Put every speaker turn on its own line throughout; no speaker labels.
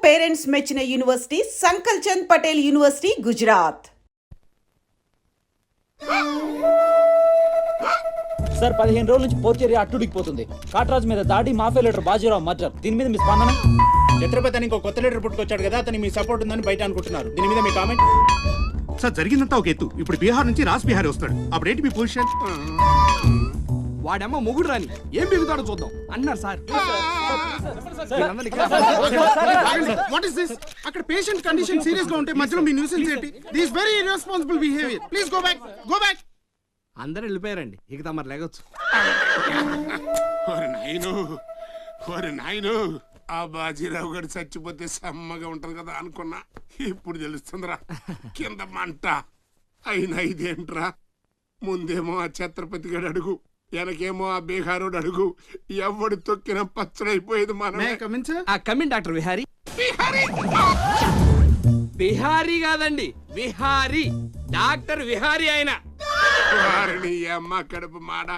Parents మెచ్చిన university Sankalchand Patel university Gujarat.
Sir 15 రోజుల నుంచి పోర్చేరి అట్టుడికిపోతుంది. కాట్రాజ్ మీద దాడి, మాఫియా లీడర్ బాజీరావు మర్డర్. దీని మీద మీ స్పందన?
ఛత్రపతి అని ఇంకో కొత్త లీడర్ పుట్టుకొచ్చాడు కదా, అతని మీ సపోర్ట్ ఉందని బయట అనుకుంటున్నారు. దీని మీద మీ కామెంట్?
సార్ జరిగిందంతా ఒక ఎత్తు. ఇప్పుడు బీహార్ నుంచి రాజ్ బిహారీ వస్తాడు. అప్పుడేంటి మీ పొజిషన్?
వాడమ్మ మొగుడు రాని ఏం బిగుతాడో చూద్దాం అన్నారు సార్.
What is this? అక్కడ పేషెంట్ కండిషన్ సీరియస్ గా ఉంటే మధ్యలో మీ న్యూసెన్స్ ఏంటి? This very irresponsible behaviour. Please go back, go back.
అందరూ వెళ్ళిపోయారండి, ఇక తమరు లేగొచ్చు.
ఓరి నాయను, ఆ బాజీరావు గారు చచ్చిపోతే సమ్మగా ఉంటది కదా అనుకున్నా. ఇప్పుడు తెలుస్తుందిరా కింద మంట. అయినా ఇదేంట్రా, ముందేమో ఆ ఛత్రపతి గడు అడుగు, వెనకేమో ఆ బీహారోడు అడుగు. ఎవడు తొక్కిన పచ్చడైపోయేది మనమే.
Come in doctor Vihari. బిహారీ కాదండి, విహారీ. డాక్టర్ విహారీ ఆయన.
వారిని అమ్మ కడుపు మాడ.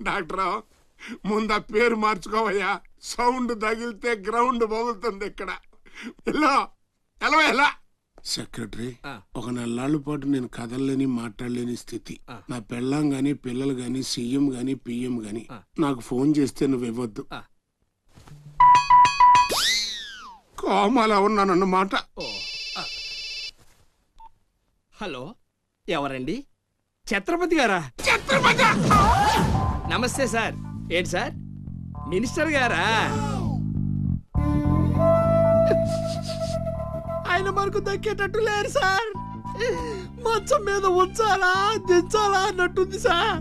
డాక్టర్ ముందు ఆ పేరు మార్చుకోవయ్యా. సౌండ్ తగిలితే గ్రౌండ్ బగులుతుంది ఇక్కడ. ఎలా సెక్రటరీ, ఒక నెలల పాటు నేను కదలలేని మాట్లాడలేని స్థితి. నా పెళ్ళాం గాని పిల్లలు గాని సీఎం గాని పిఎం గాని నాకు ఫోన్ చేస్తే నువ్వు ఇవ్వద్దు. కోమాలా ఉన్నానన్నమాట.
హలో, ఎవరండి? ఛత్రపతి గారా? నమస్తే సార్. ఏంటి సార్, మినిస్టర్ గారా? ఆయన మనకు దక్కేటట్టు లేరు సార్. మంచం మీద ఉంచాలా దించాలా అన్నట్టుంది సార్.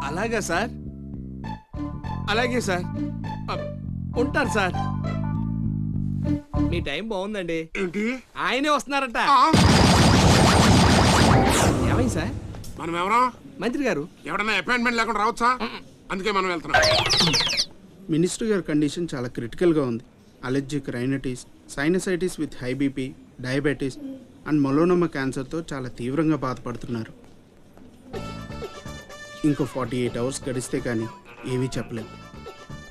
అలాగా సార్, అలాగే సార్, ఉంటారు సార్. మీ టైం బాగుందండి.
ఏంటి?
ఆయనే వస్తున్నారట. ఏమైంది సార్?
మనం ఎవరో
మంత్రి గారు.
ఎవడన్నా అపాయింట్మెంట్ లేకుండా రావచ్చా? అందుకే మనం వెళ్తున్నాం.
మినిస్టర్ గారి కండిషన్ చాలా క్రిటికల్గా ఉంది. Allergic rhinitis, sinusitis with high BP, diabetes and melanoma క్యాన్సర్తో చాలా తీవ్రంగా బాధపడుతున్నారు. ఇంకో 48 అవర్స్ గడిస్తే కానీ ఏమీ చెప్పలేము.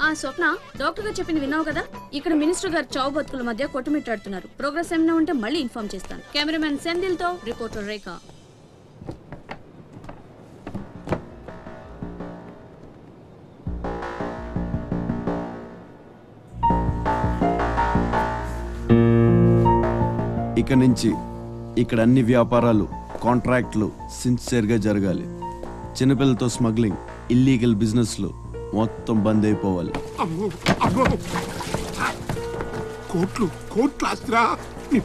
ఆ స్వప్న, డాక్టర్ గారు చెప్పింది విన్నావు కదా? ఇక్కడ మినిస్టర్ గారు చావు బతుకుల మధ్య కొట్టుమిట్టాడుతున్నారు. ప్రోగ్రెస్ ఏమైనా ఉంటే మళ్ళీ ఇన్ఫార్మ్ చేస్తాను. కెమెరామెన్ సెందిల్ తో రిపోర్టర్ రేఖ.
ఇక నుంచి ఇక్కడ అన్ని వ్యాపారాలు, కాంట్రాక్ట్లు సిన్సియర్గా జరగాలి. చిన్నపిల్లలతో స్మగ్లింగ్, ఇల్లీగల్ బిజినెస్లు మొత్తం బంద్ అయిపోవాలి.
కోట్లు ఆస్తిరా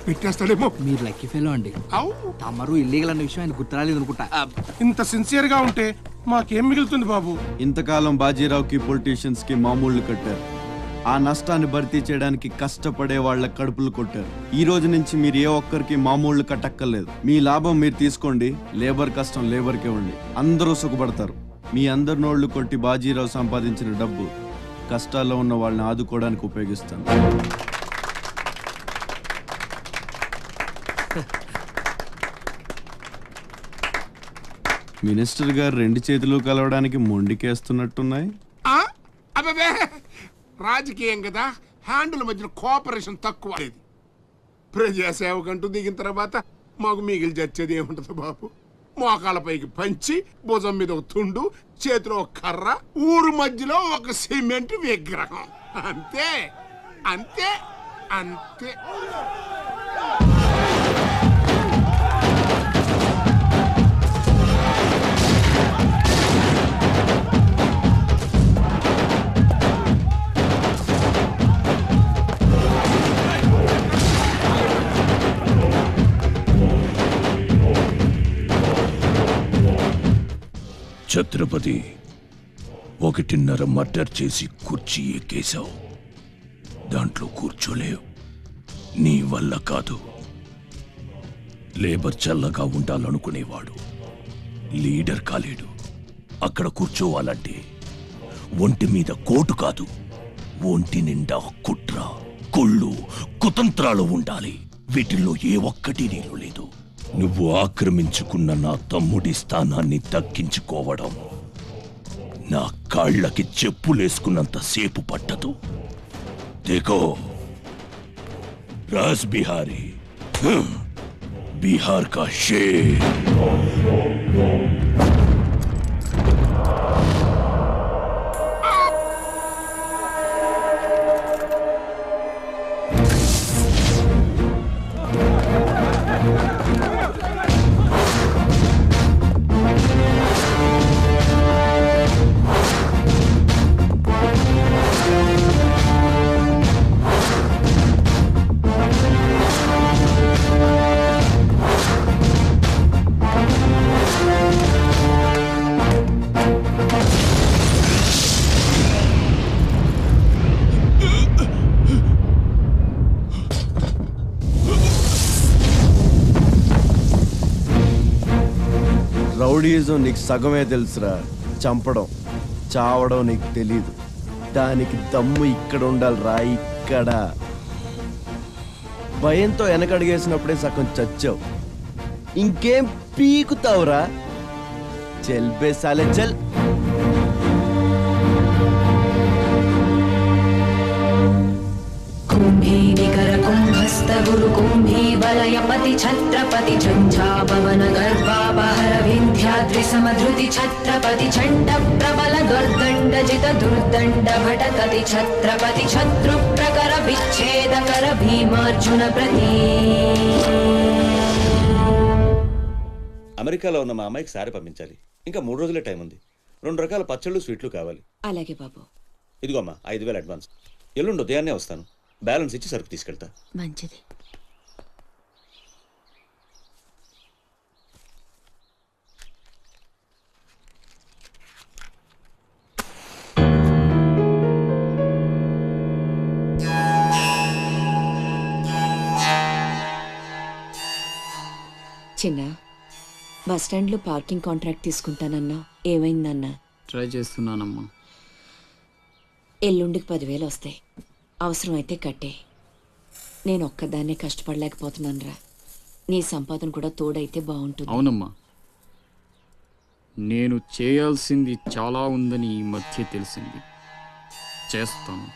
పెట్టేస్తాడేమో.
మీరు లక్కీ ఫెలో అండి. తమరు ఇల్లీగల్ అన్న విషయం ఆయన గుర్తురాలేదు అనుకుంటా.
ఇంత సిన్సియర్ గా ఉంటే మాకేం మిగులుతుంది బాబు?
ఇంతకాలం బాజీరావుకి పొలిటీషియన్స్ కి మామూళ్లు కట్టారు. ఆ నష్టాన్ని భర్తీ చేయడానికి కష్టపడే వాళ్ళ కడుపులు కొట్టారు. ఈ రోజు నుంచి మీరు ఏ ఒక్కరికి మామూళ్లు కట్టక్కర్లేదు. మీ లాభం మీరు తీసుకోండి, లేబర్ కష్టం లేబర్కే ఉండి. అందరూ సుఖపడతారు. మీ అందరి నోళ్లు కొట్టి బాజీరావు సంపాదించిన డబ్బు కష్టాల్లో ఉన్న వాళ్ళని ఆదుకోవడానికి ఉపయోగిస్తాను. మినిస్టర్ గారు 2 చేతులు కలవడానికి మొండికేస్తున్నట్టున్నాయి.
రాజకీయం కదా, హ్యాండిల్ మధ్యన కోఆపరేషన్ తక్కువ. ప్రజాసేవకంటూ దిగిన తర్వాత మాకు మిగిలి చచ్చేది ఏముంటది బాబు? మోకాళ్ళ పైకి పంచి, భుజం మీద ఒక తుండు, చేతిలో ఒక కర్ర, ఊరు మధ్యలో ఒక సిమెంట్ విగ్రహం. అంతే అంతే అంతే.
ఛత్రపతి, 1.5 మర్డర్ చేసి కుర్చీ ఎక్కేశావు. దాంట్లో కూర్చోలేవు. నీ వల్ల కాదు. లేబర్ చల్లగా ఉండాలనుకునేవాడు లీడర్ కాలేడు. అక్కడ కూర్చోవాలంటే ఒంటి మీద కోటు కాదు, ఒంటి నిండా కుట్ర, కుళ్ళు, కుతంత్రాలు ఉండాలి. వీటిల్లో ఏ ఒక్కటి నీరు లేదు. నువ్వు ఆక్రమించుకున్న నా తమ్ముడి స్థానాన్ని దక్కించుకోవడం నా కాళ్ళకి చెప్పులేసుకున్నంత సేపు పట్టదు. देखो रास बिहारी बिहार का शेर।
రౌడీజం నీకు సగమే తెలుసురా, చంపడం చావడం నీకు తెలీదు. దానికి దమ్ము ఇక్కడ ఉండాలిరా, ఇక్కడ. భయంతో వెనకడిగేసినప్పుడే సగం చచ్చావు, ఇంకేం పీకుతావురా? చల్ బే సాలే చల్.
कुंभी निकर कुंभस्थ गुरु कुंभी वलयपति छत्रपति झंझापवन गर्भापहर विंध्याद्रि समधृति छत्रपति चंड प्रबल दुर्दंड जित दुर्दंड भटकति छत्रपति शत्रु प्रकर विच्छेद कर भीमार्जुन प्रति.
అమెరికాలో ఉన్న మా అమ్మాయికి సారి పంపించాలి. ఇంకా 3 రోజులే టైం ఉంది. 2 రకాల పచ్చళ్ళు స్వీట్లు కావాలి.
అలాగే బాబు.
ఇదిగో అమ్మా 5,000 అడ్వాన్స్. ఎల్లుండి ఉదయాన్నే వస్తాను. బ్యాలెన్స్ ఇచ్చి సరుకు తీసుకెళ్తా.
మంచిది. చిన్న బస్ స్టాండ్లో పార్కింగ్ కాంట్రాక్ట్ తీసుకుంటానన్నా, ఏమైందన్నా?
ట్రై చేస్తున్నానమ్మా.
ఎల్లుండికి 10,000 వస్తాయి, అవసరమైతే కట్టే. నేను ఒక్కదాన్నే కష్టపడలేకపోతున్నాను రా, నీ సంపాదన కూడా తోడైతే బాగుంటుంది.
అవునమ్మా, నేను చేయాల్సింది చాలా ఉందని ఈ మధ్య తెలిసింది. చేస్తాను,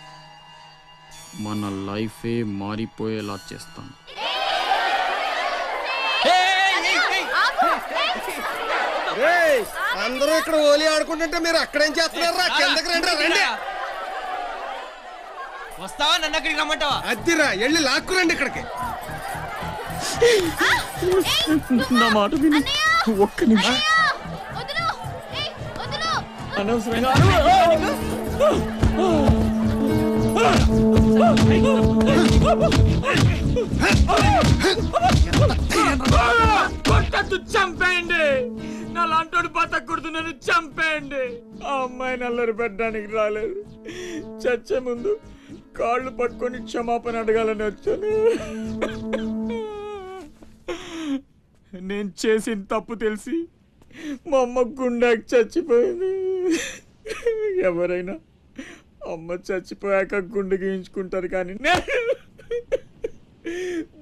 మన లైఫే మారిపోయేలా చేస్తాను.
అందరూ ఇక్కడ హోలీ ఆడుకుంటుంటే మీరు అక్కడేం చేస్తున్నారా? కిందకి రండి, రండి.
వస్తావా? నన్ను అక్కడికి రమ్మంటావా?
అద్దిరా, వెళ్ళి లాక్కురండి ఇక్కడికి.
నా మాట విని ఒక్క నిమిషం. అనవసరంగా కొట్టద్దు, చంపేయండి. నా లాంటోడు బతకూడదు, నన్ను చంపేయండి. ఆ అమ్మాయి నల్లరి పెట్టడానికి రాలేదు, చచ్చే ముందు కాళ్ళు పట్టుకొని క్షమాపణ అడగాలని వచ్చాను. నేను చేసిన తప్పు తెలిసి మా అమ్మ గుండెకి చచ్చిపోయింది. ఎవరైనా అమ్మ చచ్చిపోయాక గుండె గీయించుకుంటారు, కానీ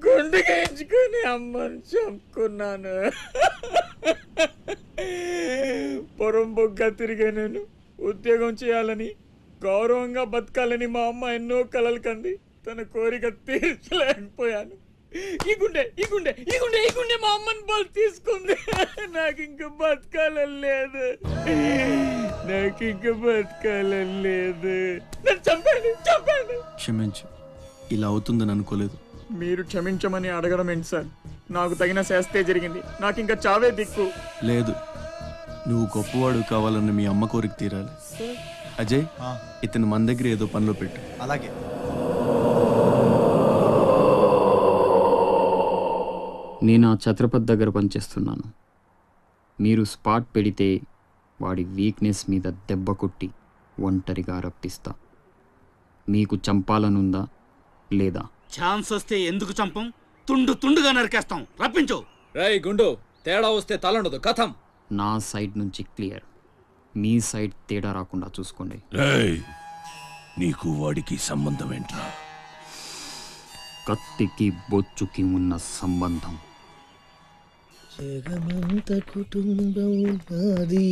గుండె గీయించుకొని అమ్మని చంపుకున్నాను. పొరం బొగ్గ తిరిగే నేను ఉద్యోగం చేయాలని, గౌరవంగా బతకాలని మా అమ్మ ఎన్నో కలలు కంది. తన కోరిక తీర్చలేకపోయాను. ఈ గుండె ఈ గుండె ఈ గుండె ఈ గుండె మా అమ్మని బలి తీసుకుంది. నాకు ఇంక బతకాలని లేదు, నాకు ఇంక బతకాలని లేదు. నన్ను చంపండి, చంపండి.
క్షమించు, ఇలా అవుతుందని అనుకోలేదు.
మీరు క్షమించమని అడగడం ఏంటి సార్? నాకు తగిన శాస్తే జరిగింది, నాకు ఇంకా చావే దిక్కు.
లేదు, నువ్వు గొప్పవాడు కావాలని మీ అమ్మ కోరిక తీరాలి. అజయ్, ఇతను మన దగ్గర ఏదో పనిలో పెట్టు.
అలాగే.
నేను ఆ ఛత్రపతి దగ్గర పనిచేస్తున్నాను. మీరు స్పాట్ పెడితే వాడి వీక్నెస్ మీద దెబ్బ కొట్టి ఒంటరిగా రప్పిస్తా. మీకు చంపాలనుందా లేదా?
ఛాన్స్ వస్తే ఎందుకు చంపం? తుండు తుండుగా నరికేస్తాం. రప్పించు.
రేయ్ గుండు, తేడా వస్తే తలండదు, కథం. నా సైడ్ నుంచి క్లియర్, మీ సైడ్ తేడా రాకుండా చూసుకోండి.
రేయ్, నీకు వాడికి సంబంధం ఏంట్రా?
కత్తికి బొచ్చుకి ఉన్న సంబంధం.
జగమంత కుటుంబం నాది,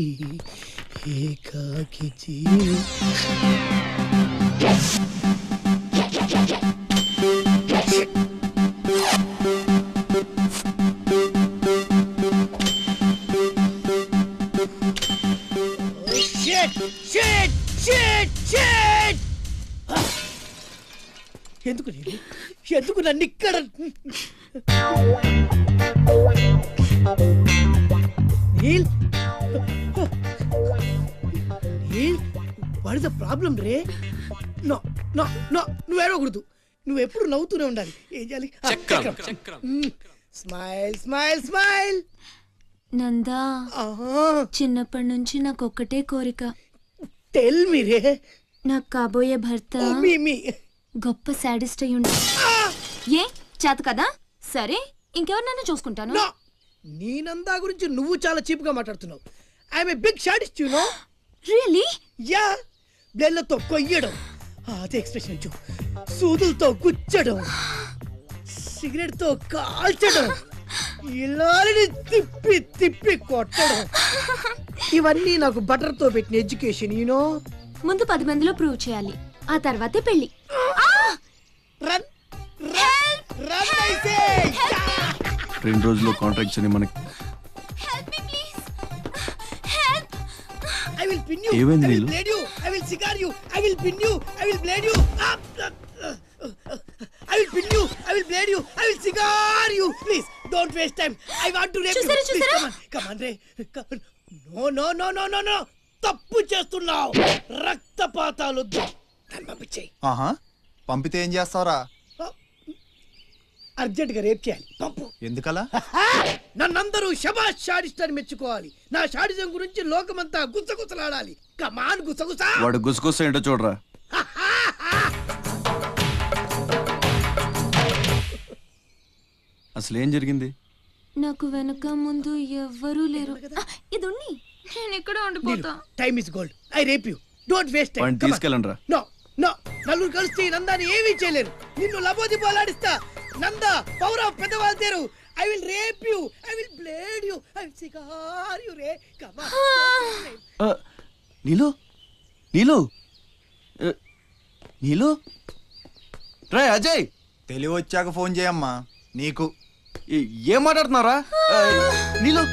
ఏకాకి జీవి. ఎందుకు నేను ఎందుకు నన్ను ఇక్కడ Neel Neel what is the problem రే నో నో నో నువ్వు ఏడవకూడదు నువ్వు ఎప్పుడు నవ్వుతూనే ఉండాలి ఏం చేయాలి స్మైల్ స్మైల్ స్మైల్
నందా చిన్నప్పటి నుంచి నాకు ఒక్కటే కోరిక
టెల్ మీ రే
నాకు కాబోయే భర్త గొప్ప సాడిస్ట్ అయి ఉండాలి ఏ చేత కదా సరే ఇంకెవరినైనా చూసుకుంటాను
నీ నందా గురించి నువ్వు చాలా చీప్ గా మాట్లాడుతున్నావు I'm a big sadist you know
really
yeah బ్లేడ్లతో కొయ్యడం అదే ఎక్స్ప్రెషన్ ఇచ్చు సూదులతో గుచ్చడం సిగరెట్ తో కాల్చడం ఇలాని తిప్పి తిప్పి కొట్టడం ఇవన్నీ నాకు బటర్ తో పెట్టిన ఎడ్యుకేషన్ యూనో
ముందు 10 మందిలో ప్రూవ్ చేయాలి ఆ తర్వాతే పెళ్లి
run run run I say
2 రోజుల్లో కాంట్రాక్ట్స్ అని మనకి
I will pin you.
ఏమైంది
I will
Neelu?
blade you. I will cigar you. I will pin you. I will blade you. I will pin you. I will blade you. I will cigar you. Please don't waste time. I want to rape you. Please come on, Ray. No. తప్పు చేస్తున్నావు రక్తపాతాలు దాన్ని పంపించేయి
పంపితే ఏం చేస్తావురా
urgent గా rape చేయాలి పంపు
ఎందుకలా
నన్నందరూ శబాష్ షాడిస్ట్ అని మెచ్చుకోవాలి నా షాడిజం గురించి లోకమంతా గుసగుసలాడాలి కమాన్ గుసగుసా
వాడు గుసగుస ఏంటో చూడరా అసలు ఏం జరిగింది
నాకు వెనక ముందు ఎవ్వరూ లేరు ఇది ఉన్ని నేను ఇక్కడ ఉండిపోతా
time is gold I rape you don't waste time
వాడిని తీసుకెళ్ళండి రా
నో నో నలుగురు కలిసి నందాని ఏమీ చేయలేరు నిన్ను లబోది పోలాడిస్తా నందా పవర్ ఆఫ్ పెద్దవాళ్ళు తేరు I will rape you I will blade you I will cigar you రే కమ్ ఆన్
నీలు నీలు నీలు రే అజయ్
తెలివి వచ్చాక ఫోన్ చేయమ్మా నీకు
ఏం మాట్లాడుతున్నారా నీలు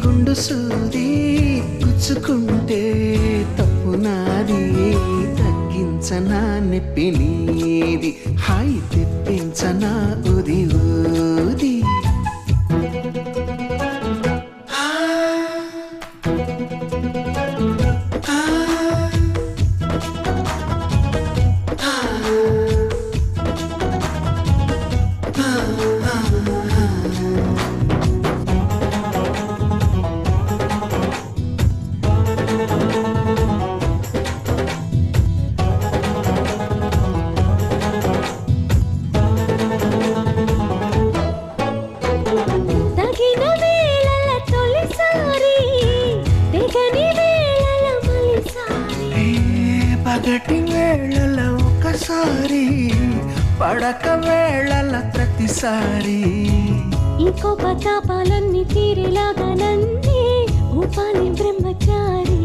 గుండు సూది గుచ్చుకుంటే తప్పు నాది తగ్గించనా నొప్పి నీది హాయి తెప్పించనా ఉది ఊది పగటి వేళల ఒకసారి పడక వేళల ప్రతిసారి
ఇంకో పతాపాలన్నీ తీరేలాగా నన్నే ఊపాలి బ్రహ్మచారి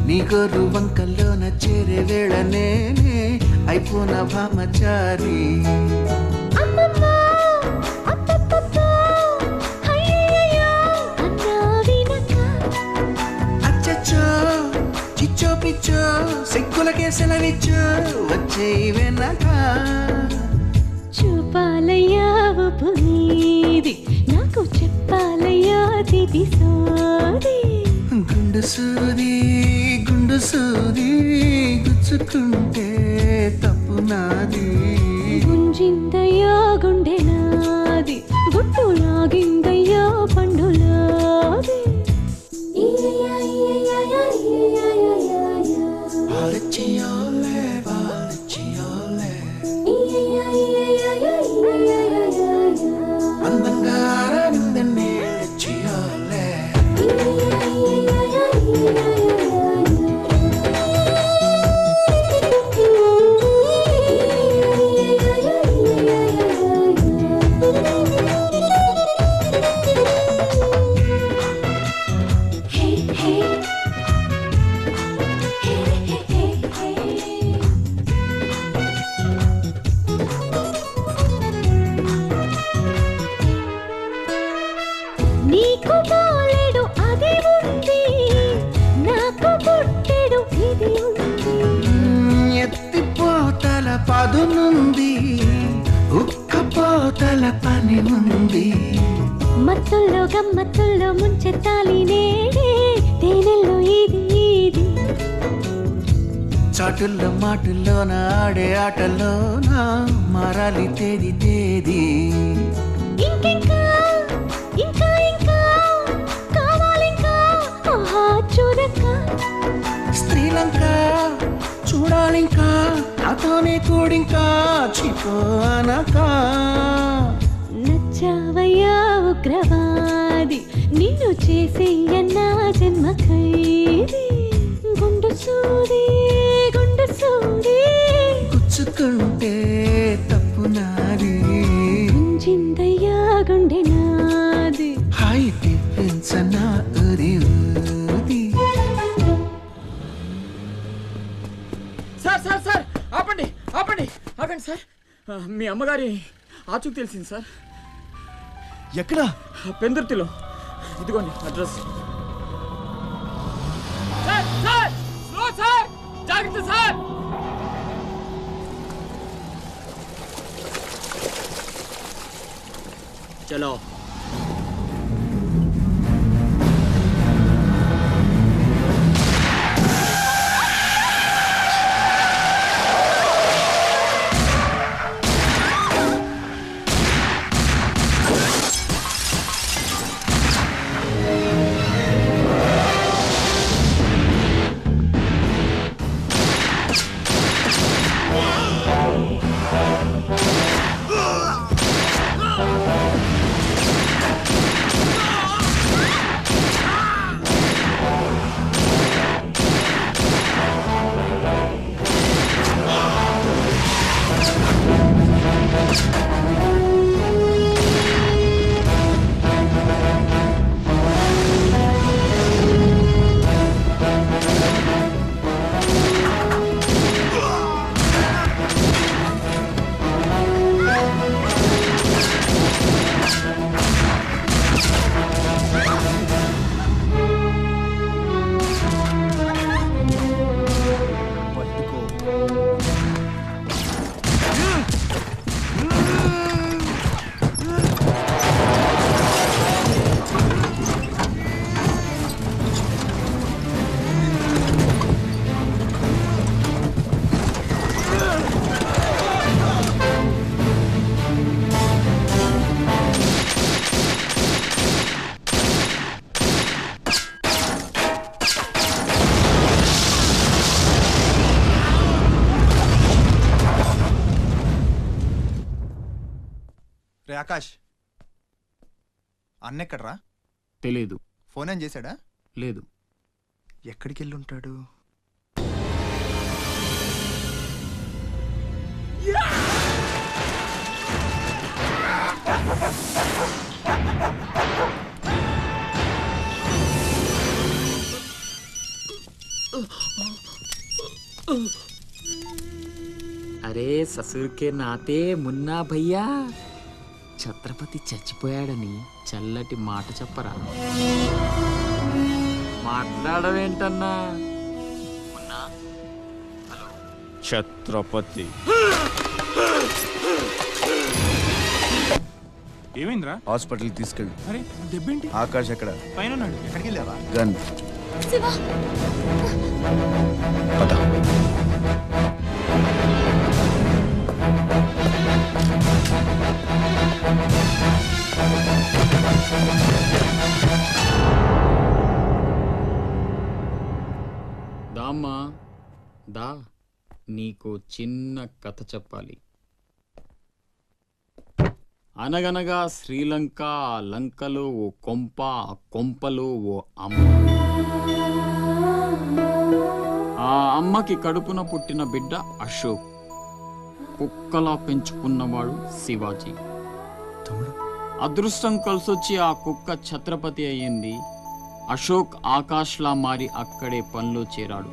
నీ గొర్రు వంకల్లోన చేరే వేళ నేనే అయిపోన భామచారి చిచ్చో పిచ్చో సిగ్గులకే సెలవిచ్చో వచ్చే వెనక
చూపాలయ్యా పునీది నాకు చెప్పాలయ్యా దిది సోది
గుండు సూది గుచ్చుకుంటే తప్పు నాది
గుంజిందయ్యా గుండె నాది గుట్టు లాగిందయ్యా పండులాది
అందంగా
నీకు పోలేడు అది ఉంది, నాకు పుట్టెడు ఇది ఉంది.
ఎత్తిపోతల పదునుంది, ఉక్కపోతల పని ఉంది.
మత్తుల్లో గమ్మత్తుల్లో ముంచెత్తాలి నేడే, తేనెల్లో ఇది ఇది.
చాటుల్లో మాటుల్లోన ఆడే ఆటల్లోన మారాలి తేది తేది.
ఇంకింకా ఇంకా ఇంకా కావాలింకా, ఆహా చూడక.
స్త్రీలంక చూడాలింకా, నాతోనే కూడింకా చిపో అనక.
నచ్చావయ్యా ఉగ్రవాది, నిన్ను చేసేయన్నా జన్మ ఖైదీ. గుండు సూది గుండు సూది,
గుచ్చుకుంటే తప్పు నాది.
గుంజిందయ్యా గుండె నాది.
హాయి పెంచనా ఊది ఊది.
సార్ సార్ సార్ ఆపండి ఆపండి ఆగండి సార్. మీ అమ్మగారి ఆచూకు తెలిసింది సార్.
ఎక్కడ?
పెందుర్తిలో. ఇదిగోండి address. Sir sir slow sir, జాగ్రత్త సార్. చలో.
రే ఆకాష్, అన్నెక్కడ్రా?
తెలీదు.
ఫోన్ ఏం చేశాడా?
లేదు.
ఎక్కడికి వెళ్ళి ఉంటాడు?
అరే ససుర్కే నాతే మున్నా భయ్యా, ఛత్రపతి చచ్చిపోయాడని చల్లటి మాట చెప్పరా. మాట్లాడవేంటన్నా?
ఛత్రపతి
ఏమైందిరా?
హాస్పిటల్ తీసుకెళ్ళి.
అరే దెబ్బేంటి?
ఆకాష్ ఎక్కడ?
పైన ఉన్నాడు. ఎక్కడికి వెళ్ళావా?
గన్.
శివ
దామ్మా దా, నీకు చిన్న కథ చెప్పాలి. అనగనగా శ్రీలంక, ఆ లంకలో ఓ కొంప, ఆ కొంపలో ఓ అమ్మ. ఆ అమ్మకి కడుపున పుట్టిన బిడ్డ అశోక్, కుక్కలా పెంచుకున్నవాడు శివాజీ. అదృష్టం కలిసొచ్చి ఆ కుక్క ఛత్రపతి అయ్యింది. అశోక్ ఆకాష్లా మారి అక్కడే పనిలో చేరాడు.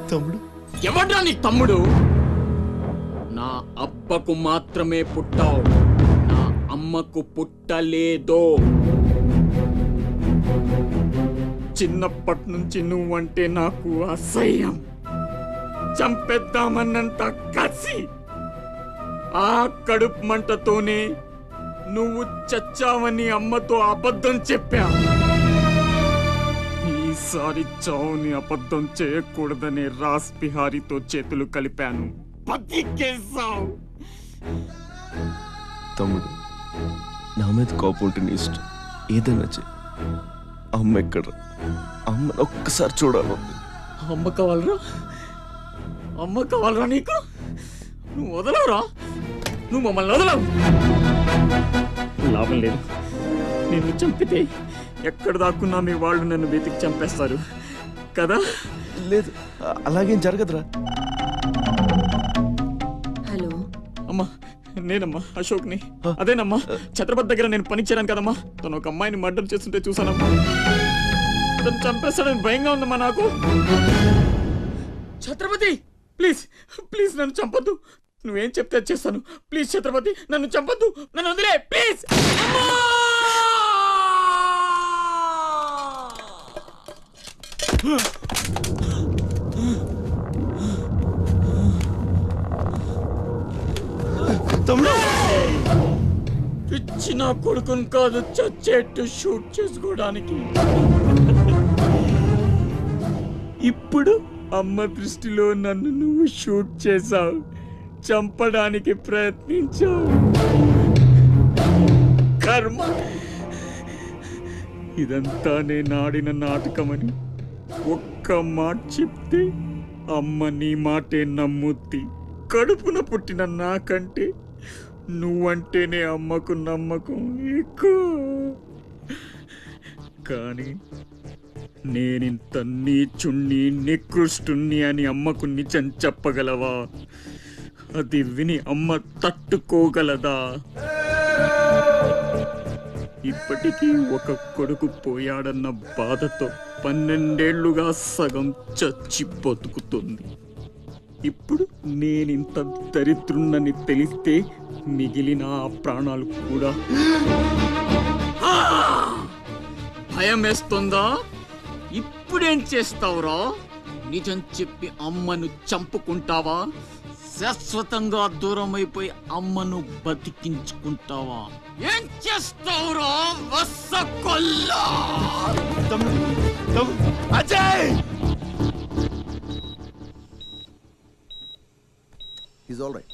తమ్ముడు
ఎవడ్రా నీ తమ్ముడు? నా అబ్బకు మాత్రమే పుట్టావు, నా అమ్మకు పుట్టలేదు. చిన్నప్పటి నుంచి నువ్వంటే నాకు అసహ్యం, చంపేద్దామన్నంత కసి. ఆ కడుపు మంటతోనే నువ్వు చచ్చావని అమ్మతో అబద్ధం చెప్పా. ఈసారి చావుని అబద్ధం చేయకూడదనే రాస్ బిహారీతో చేతులు కలిపాను. బతికేశావు.
తమ్ముడు, నా మీద కోపం ఉంటే నీ ఇష్టం, ఏదైనా చెయ్యి. అమ్మ ఎక్కడ? అమ్మని ఒక్కసారి చూడాలి.
అమ్మ కావాలరా? అమ్మ కావాలరా నీకు? నువ్వు వదలవురా, నువ్వు మమ్మల్ని వదలవు. లాభం లేదు, నిన్ను చంపితే ఎక్కడ దాక్కున్నా మీ వాళ్ళు నన్ను వెతికి చంపేస్తారు కదా.
లేదు, అలాగేం జరగదురా.
హలో
అమ్మా, నేనమ్మా అశోక్ని. అదేనమ్మా, ఛత్రపతి దగ్గర నేను పని చేయను కదమ్మా. తను ఒక అమ్మాయిని మర్డర్ చేస్తుంటే చూసానమ్మా. తను చంపేస్తాడని భయంగా ఉందమ్మా నాకు. ఛత్రపతి, ప్లీజ్ ప్లీజ్ నన్ను చంపొద్దు. నువ్వేం చెప్తే అది చేస్తాను. ప్లీజ్ ఛత్రపతి, నన్ను చంపొద్దు, నన్ను వదిలే ప్లీజ్. పిచ్చి నా కొడుకుని కాదు, చచ్చేట్టు షూట్ చేసుకోవడానికి. ఇప్పుడు అమ్మ దృష్టిలో నన్ను నువ్వు షూట్ చేశావు, చంపడానికి ప్రయత్నించావు. కర్మ. ఇదంతా నేను ఆడిన నాటకమని ఒక్క మాట చెప్తే అమ్మ నీ మాటే నమ్ముద్ది. కడుపున పుట్టిన నాకంటే నువ్వంటేనే అమ్మకు నమ్మకం ఎక్కువ. కానీ నేనింత నీచుణ్ణి నికృష్టుణ్ణి అని అమ్మకు నిజం చెప్పగలవా? అది విని అమ్మ తట్టుకోగలదా? ఇప్పటికీ ఒక కొడుకు పోయాడన్న బాధతో 12 ఏళ్లుగా సగం చచ్చి బతుకుతుంది. ఇప్పుడు నేనింత దరిద్రున్నని తెలిస్తే మిగిలిన ఆ ప్రాణాలు కూడా భయం వేస్తుందా? ఇప్పుడేం చేస్తావురా? నిజం చెప్పి అమ్మను చంపుకుంటావా? శాశ్వతంగా దూరం అయిపోయి అమ్మను బతికించుకుంటావా? ఏం చేస్తావురా వస్సకొల్లా?
అజయ్!
Is all right.